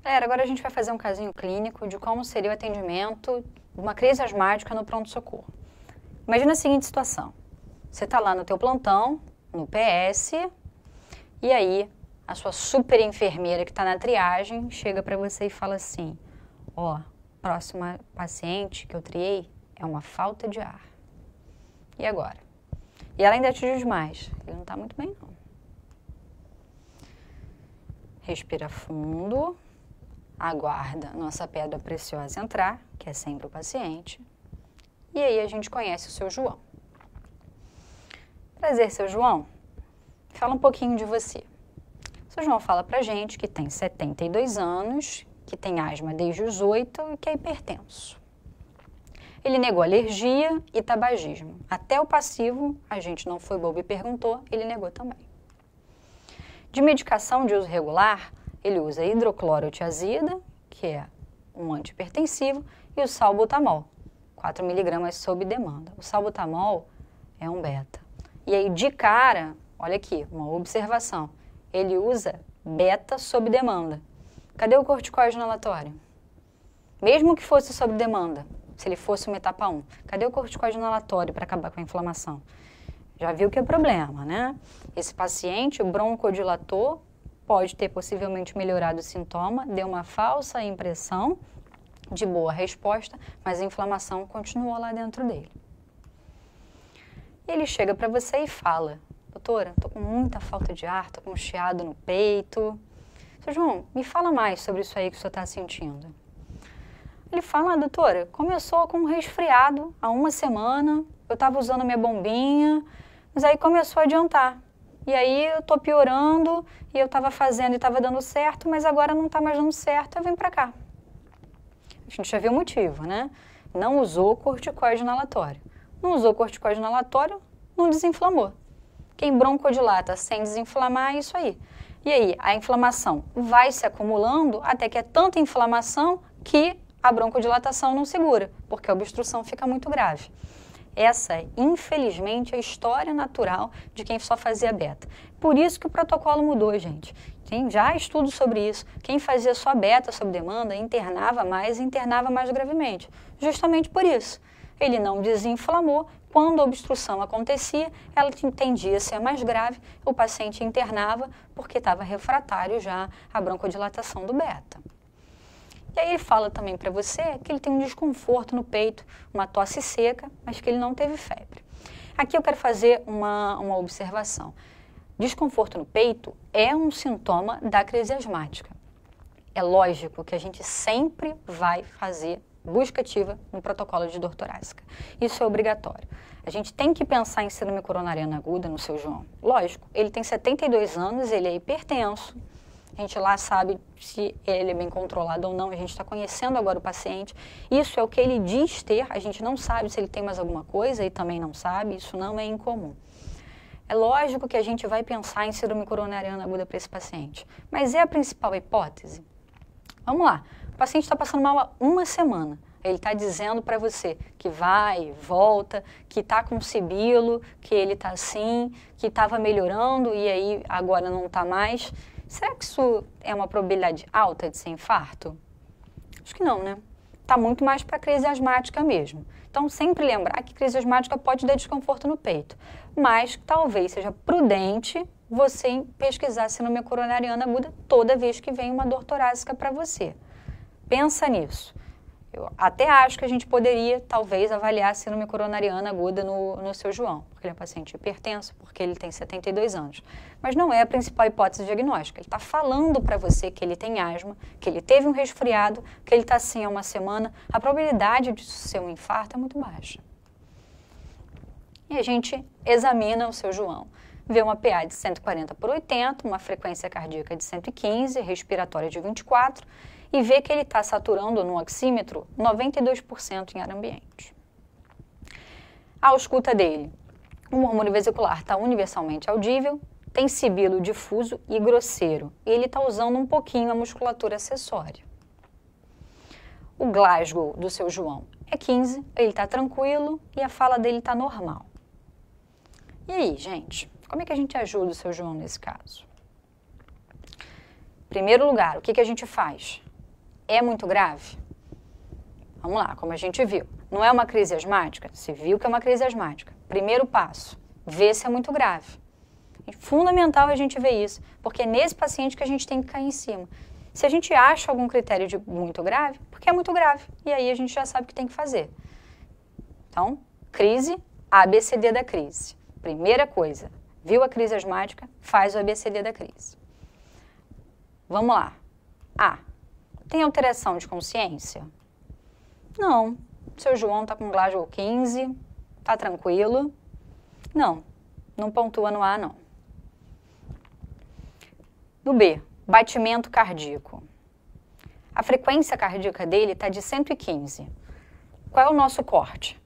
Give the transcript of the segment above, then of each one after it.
Galera, agora a gente vai fazer um casinho clínico de como seria o atendimento de uma crise asmática no pronto-socorro. Imagina a seguinte situação. Você está lá no teu plantão, no PS, e aí a sua super enfermeira que está na triagem chega para você e fala assim: ó, próxima paciente que eu triei é uma falta de ar. E agora? E ela ainda te diz mais: ele não está muito bem não. Respira fundo. Aguarda nossa pedra preciosa entrar, que é sempre o paciente, e aí a gente conhece o seu João. Prazer, seu João. Fala um pouquinho de você. O seu João fala pra gente que tem 72 anos, que tem asma desde os 8 e que é hipertenso. Ele negou alergia e tabagismo. Até o passivo, a gente não foi bobo e perguntou, ele negou também. De medicação de uso regular, ele usa hidroclorotiazida, que é um antihipertensivo, e o salbutamol, 4 mg sob demanda. O salbutamol é um beta. E aí, de cara, olha aqui, uma observação, ele usa beta sob demanda. Cadê o corticoide inalatório? Mesmo que fosse sob demanda, se ele fosse uma etapa 1, cadê o corticoide inalatório para acabar com a inflamação? Já viu que é problema, né? Esse paciente, o broncodilator, pode ter possivelmente melhorado o sintoma, deu uma falsa impressão de boa resposta, mas a inflamação continuou lá dentro dele. Ele chega para você e fala: doutora, estou com muita falta de ar, estou com um chiado no peito. Seu João, me fala mais sobre isso aí que o senhor está sentindo. Ele fala: doutora, começou com um resfriado há uma semana, eu estava usando a minha bombinha, mas aí começou a adiantar. E aí eu tô piorando, e eu estava fazendo e estava dando certo, mas agora não está mais dando certo, eu vim para cá. A gente já viu o motivo, né? Não usou corticoide inalatório. Não usou corticoide inalatório, não desinflamou. Quem broncodilata sem desinflamar é isso aí. E aí a inflamação vai se acumulando até que é tanta inflamação que a broncodilatação não segura, porque a obstrução fica muito grave. Essa, infelizmente, é a história natural de quem só fazia beta. Por isso que o protocolo mudou, gente. Tem já estudos sobre isso. Quem fazia só beta sob demanda internava mais e internava mais gravemente. Justamente por isso. Ele não desinflamou. Quando a obstrução acontecia, ela tendia a ser mais grave. O paciente internava porque estava refratário já à broncodilatação do beta. E aí ele fala também para você que ele tem um desconforto no peito, uma tosse seca, mas que ele não teve febre. Aqui eu quero fazer uma observação. Desconforto no peito é um sintoma da crise asmática. É lógico que a gente sempre vai fazer busca ativa no protocolo de dor torácica. Isso é obrigatório. A gente tem que pensar em síndrome coronariana aguda no seu João. Lógico, ele tem 72 anos, ele é hipertenso. A gente lá sabe se ele é bem controlado ou não, a gente está conhecendo agora o paciente. Isso é o que ele diz ter, a gente não sabe se ele tem mais alguma coisa e também não sabe, isso não é incomum. É lógico que a gente vai pensar em síndrome coronariana aguda para esse paciente, mas é a principal hipótese? Vamos lá, o paciente está passando mal há uma semana, ele está dizendo para você que vai, volta, que está com sibilo, que ele está assim, que estava melhorando e aí agora não está mais. Será que isso é uma probabilidade alta de ser infarto? Acho que não, né? Está muito mais para crise asmática mesmo. Então, sempre lembrar que crise asmática pode dar desconforto no peito, mas talvez seja prudente você pesquisar síndrome coronariana aguda toda vez que vem uma dor torácica para você. Pensa nisso. Eu até acho que a gente poderia, talvez, avaliar a síndrome coronariana aguda no seu João, porque ele é um paciente hipertenso, porque ele tem 72 anos. Mas não é a principal hipótese diagnóstica. Ele está falando para você que ele tem asma, que ele teve um resfriado, que ele está assim há uma semana. A probabilidade de ser um infarto é muito baixa. E a gente examina o seu João. Vê uma PA de 140/80, uma frequência cardíaca de 115, respiratória de 24, e vê que ele está saturando no oxímetro 92% em ar ambiente. A ausculta dele, o murmúrio vesicular está universalmente audível, tem sibilo difuso e grosseiro, e ele está usando um pouquinho a musculatura acessória. O Glasgow do seu João é 15, ele está tranquilo e a fala dele está normal. E aí, gente, como é que a gente ajuda o seu João nesse caso? Em primeiro lugar, o que a gente faz? é muito grave? Vamos lá, como a gente viu. Não é uma crise asmática? Se viu que é uma crise asmática. Primeiro passo, ver se é muito grave. É fundamental a gente ver isso, porque é nesse paciente que a gente tem que cair em cima. Se a gente acha algum critério de muito grave, porque é muito grave. E aí a gente já sabe o que tem que fazer. Então, crise, ABCD da crise. Primeira coisa, viu a crise asmática, faz o ABCD da crise. Vamos lá. A. Tem alteração de consciência? Não. Seu João está com Glasgow 15, está tranquilo. Não, não pontua no A, não. No B, batimento cardíaco. A frequência cardíaca dele está de 115. Qual é o nosso corte?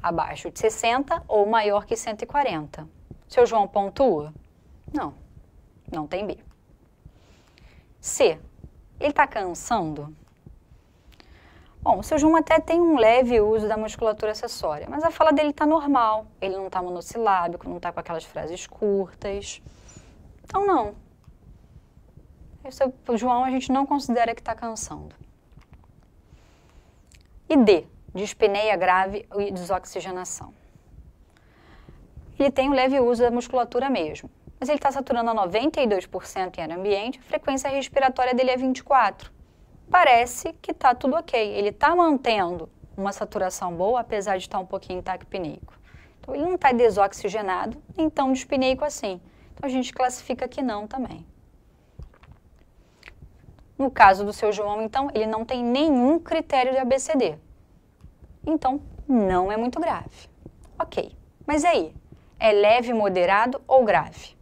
Abaixo de 60 ou maior que 140. Seu João pontua? Não, não tem B. C, ele está cansando? Bom, o seu João até tem um leve uso da musculatura acessória, mas a fala dele está normal. Ele não está monossilábico, não está com aquelas frases curtas. Então, não. O João a gente não considera que está cansando. E D, dispneia grave e desoxigenação. Ele tem um leve uso da musculatura mesmo, mas ele está saturando a 92% em ar ambiente, a frequência respiratória dele é 24. Parece que está tudo ok. Ele está mantendo uma saturação boa, apesar de estar um pouquinho taquipneico. Então, ele não está desoxigenado, nem tão dispneico assim. Então, a gente classifica que não também. No caso do seu João, então, ele não tem nenhum critério de ABCD. Então, não é muito grave. Ok, mas aí, é leve, moderado ou grave?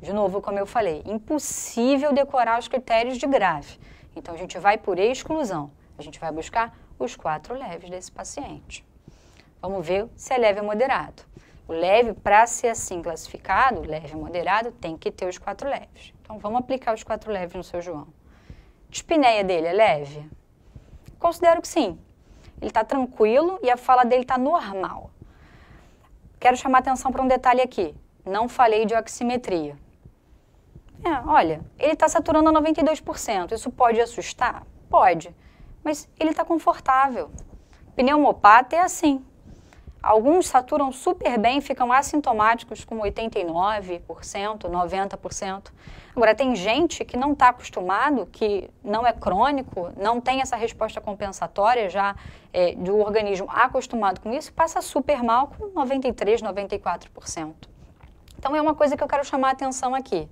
De novo, como eu falei, impossível decorar os critérios de grave. Então, a gente vai por exclusão. A gente vai buscar os 4 leves desse paciente. Vamos ver se é leve ou moderado. O leve, para ser assim classificado, leve ou moderado, tem que ter os 4 leves. Então, vamos aplicar os 4 leves no seu João. A dispneia dele é leve? Considero que sim. Ele está tranquilo e a fala dele está normal. Quero chamar atenção para um detalhe aqui. Não falei de oximetria. Olha, ele está saturando a 92%. Isso pode assustar? Pode. Mas ele está confortável. Pneumopata é assim. Alguns saturam super bem, ficam assintomáticos com 89%, 90%. Agora, tem gente que não está acostumado, que não é crônico, não tem essa resposta compensatória já do organismo acostumado com isso, passa super mal com 93%, 94%. Então, é uma coisa que eu quero chamar a atenção aqui.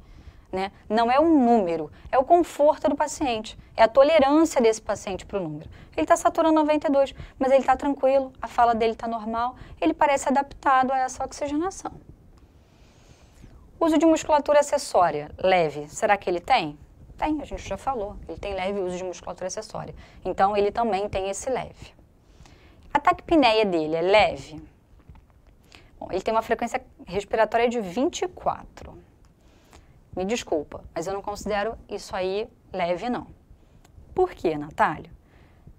Né? Não é um número, é o conforto do paciente, é a tolerância desse paciente para o número. Ele está saturando 92, mas ele está tranquilo, a fala dele está normal, ele parece adaptado a essa oxigenação. Uso de musculatura acessória, leve, será que ele tem? Tem, a gente já falou, ele tem leve uso de musculatura acessória, então ele também tem esse leve. A taquipneia dele é leve? Bom, ele tem uma frequência respiratória de 24. Me desculpa, mas eu não considero isso aí leve, não. Por quê, Natália?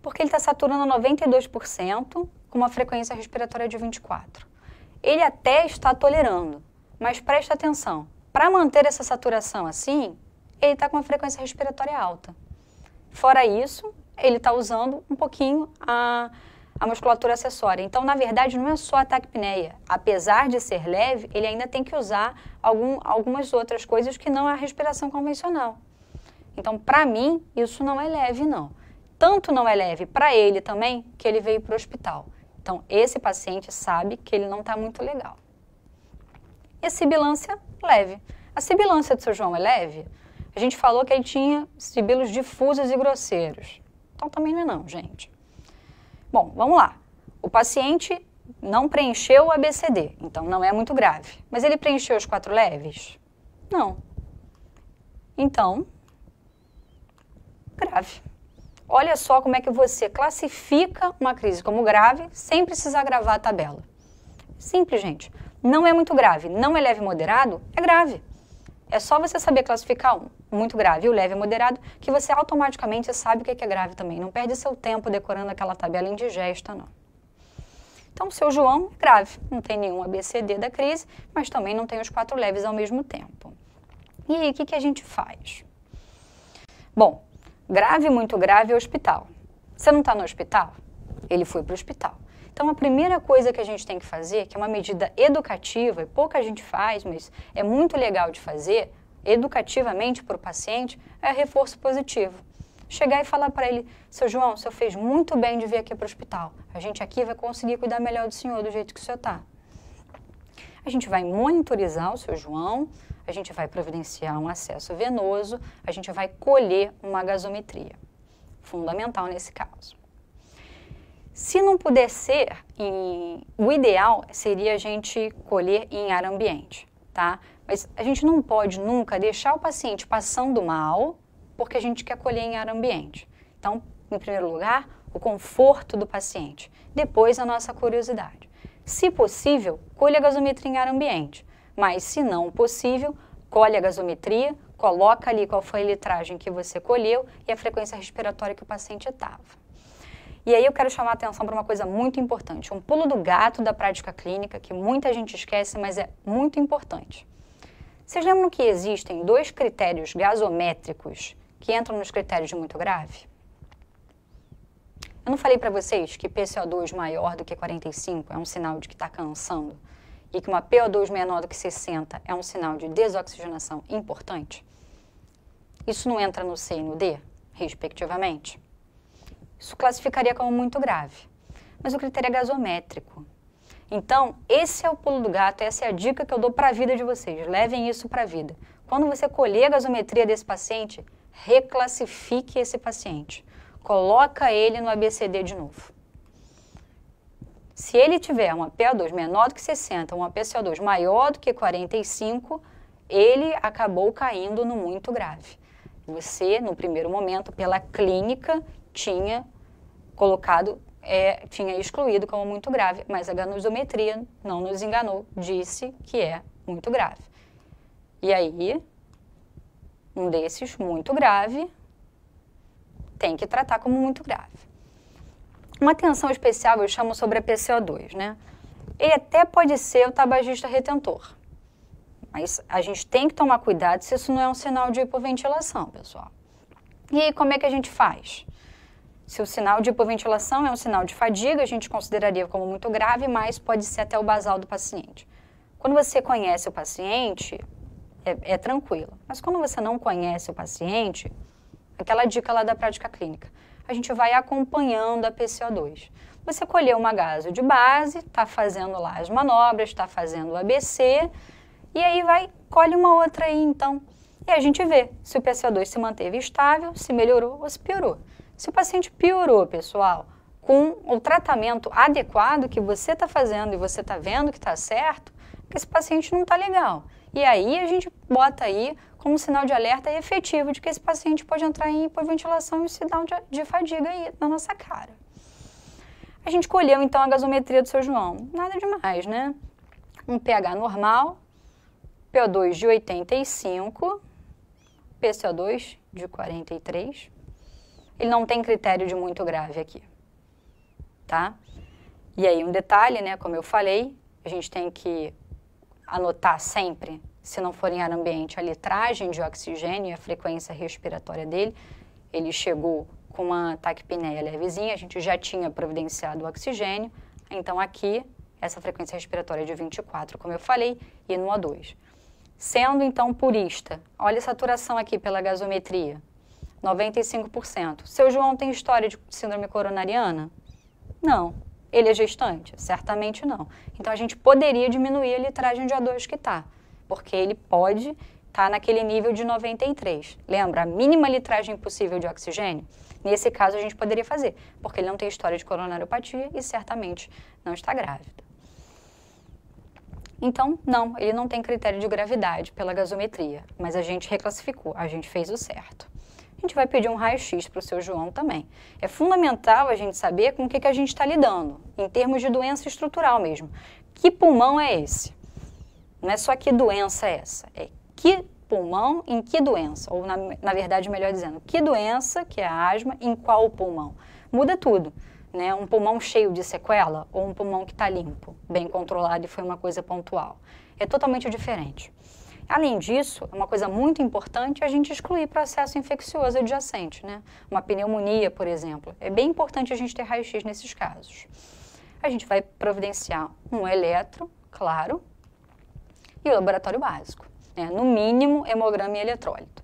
Porque ele está saturando 92% com uma frequência respiratória de 24. Ele até está tolerando, mas presta atenção. Para manter essa saturação assim, ele está com uma frequência respiratória alta. Fora isso, ele está usando um pouquinho a musculatura acessória. Então, na verdade, não é só a taquipneia. Apesar de ser leve, ele ainda tem que usar algumas outras coisas que não é a respiração convencional. Então, para mim, isso não é leve, não. Tanto não é leve para ele também, que ele veio para o hospital. Então, esse paciente sabe que ele não está muito legal. E a sibilância, leve. A sibilância do seu João é leve? A gente falou que ele tinha sibilos difusos e grosseiros. Então, também não é não, gente. Bom, vamos lá. O paciente não preencheu o ABCD, então não é muito grave. Mas ele preencheu os 4 leves? Não. Então, grave. Olha só como é que você classifica uma crise como grave sem precisar gravar a tabela. Simples, gente. Não é muito grave, não é leve e moderado, é grave. É só você saber classificar um muito grave e o leve e moderado, que você automaticamente sabe o que é grave também. Não perde seu tempo decorando aquela tabela indigesta, não. Então, o seu João é grave. Não tem nenhum ABCD da crise, mas também não tem os 4 leves ao mesmo tempo. E aí, o que a gente faz? Bom, grave, muito grave, é hospital. Você não está no hospital? Ele foi para o hospital. Então, a primeira coisa que a gente tem que fazer, que é uma medida educativa, e pouca gente faz, mas é muito legal de fazer, educativamente para o paciente, é reforço positivo. Chegar e falar para ele, seu João, o senhor fez muito bem de vir aqui para o hospital. A gente aqui vai conseguir cuidar melhor do senhor, do jeito que o senhor está. A gente vai monitorizar o seu João, a gente vai providenciar um acesso venoso, a gente vai colher uma gasometria. Fundamental nesse caso. Se não puder ser, o ideal seria a gente colher em ar ambiente, tá? Mas a gente não pode nunca deixar o paciente passando mal porque a gente quer colher em ar ambiente. Então, em primeiro lugar, o conforto do paciente. Depois, a nossa curiosidade. Se possível, colhe a gasometria em ar ambiente. Mas, se não possível, colhe a gasometria, coloca ali qual foi a litragem que você colheu e a frequência respiratória que o paciente estava. E aí eu quero chamar a atenção para uma coisa muito importante, um pulo do gato da prática clínica, que muita gente esquece, mas é muito importante. Vocês lembram que existem 2 critérios gasométricos que entram nos critérios de muito grave? Eu não falei para vocês que PCO2 maior do que 45 é um sinal de que está cansando e que uma PO2 menor do que 60 é um sinal de desoxigenação importante? Isso não entra no C e no D, respectivamente? Isso classificaria como muito grave. Mas o critério é gasométrico. Então, esse é o pulo do gato, essa é a dica que eu dou para a vida de vocês. Levem isso para a vida. Quando você colher a gasometria desse paciente, reclassifique esse paciente. Coloca ele no ABCD de novo. Se ele tiver uma PO2 menor do que 60, uma PCO2 maior do que 45, ele acabou caindo no muito grave. Você, no primeiro momento, pela clínica, tinha excluído como muito grave, mas a gasometria não nos enganou, disse que é muito grave. E aí, um desses, muito grave, tem que tratar como muito grave. Uma atenção especial eu chamo sobre a PCO2, né? Ele até pode ser o tabagista retentor, mas a gente tem que tomar cuidado se isso não é um sinal de hipoventilação, pessoal. E aí, como é que a gente faz? Se o sinal de hipoventilação é um sinal de fadiga, a gente consideraria como muito grave, mas pode ser até o basal do paciente. Quando você conhece o paciente, é tranquilo. Mas quando você não conhece o paciente, aquela dica lá da prática clínica, a gente vai acompanhando a PCO2. Você colheu uma gaso de base, está fazendo lá as manobras, está fazendo o ABC, e aí colhe uma outra aí, então. E a gente vê se o PCO2 se manteve estável, se melhorou ou se piorou. Se o paciente piorou, pessoal, com o tratamento adequado que você está fazendo e você está vendo que está certo, que esse paciente não está legal. E aí a gente bota aí como sinal de alerta efetivo de que esse paciente pode entrar em hipoventilação e um sinal de fadiga aí na nossa cara. A gente colheu então a gasometria do seu João. Nada demais, né? Um pH normal, PO2 de 85, PCO2 de 43. Ele não tem critério de muito grave aqui, tá? E aí um detalhe, né, como eu falei, a gente tem que anotar sempre, se não for em ar ambiente, a litragem de oxigênio e a frequência respiratória dele. Ele chegou com uma taquipneia levezinha, a gente já tinha providenciado o oxigênio, então aqui essa frequência respiratória é de 24, como eu falei, e no O2. Sendo então purista, olha a saturação aqui pela gasometria. 95%. Seu João tem história de síndrome coronariana? Não. Ele é gestante? Certamente não. Então, a gente poderia diminuir a litragem de O2 que está, porque ele pode estar naquele nível de 93. Lembra, a mínima litragem possível de oxigênio? Nesse caso, a gente poderia fazer, porque ele não tem história de coronariopatia e certamente não está grávida. Então, não, ele não tem critério de gravidade pela gasometria, mas a gente reclassificou, a gente fez o certo. A gente vai pedir um raio-x para o seu João também. É fundamental a gente saber com o que a gente está lidando, em termos de doença estrutural mesmo. Que pulmão é esse? Não é só que doença é essa, é que pulmão em que doença, ou na verdade, melhor dizendo, que doença, que é a asma, em qual pulmão. Muda tudo, né? Um pulmão cheio de sequela ou um pulmão que está limpo, bem controlado e foi uma coisa pontual. É totalmente diferente. Além disso, uma coisa muito importante é a gente excluir processo infeccioso adjacente, né? Uma pneumonia, por exemplo. É bem importante a gente ter raio-x nesses casos. A gente vai providenciar um eletro, claro, e o laboratório básico, né? No mínimo, hemograma e eletrólito.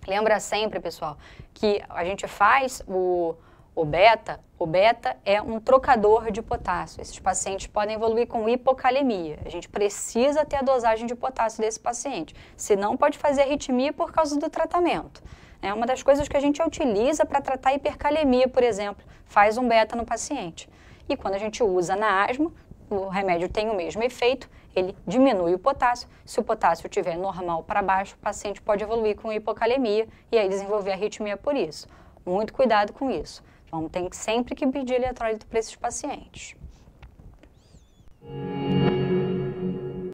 Lembra sempre, pessoal, que a gente faz o beta. O beta é um trocador de potássio. Esses pacientes podem evoluir com hipocalemia. A gente precisa ter a dosagem de potássio desse paciente, senão pode fazer arritmia por causa do tratamento. É uma das coisas que a gente utiliza para tratar hipercalemia, por exemplo, faz um beta no paciente. E quando a gente usa na asma, o remédio tem o mesmo efeito, ele diminui o potássio. Se o potássio estiver normal para baixo, o paciente pode evoluir com hipocalemia e aí desenvolver arritmia por isso. Muito cuidado com isso. Então, tem sempre que pedir eletrólito para esses pacientes.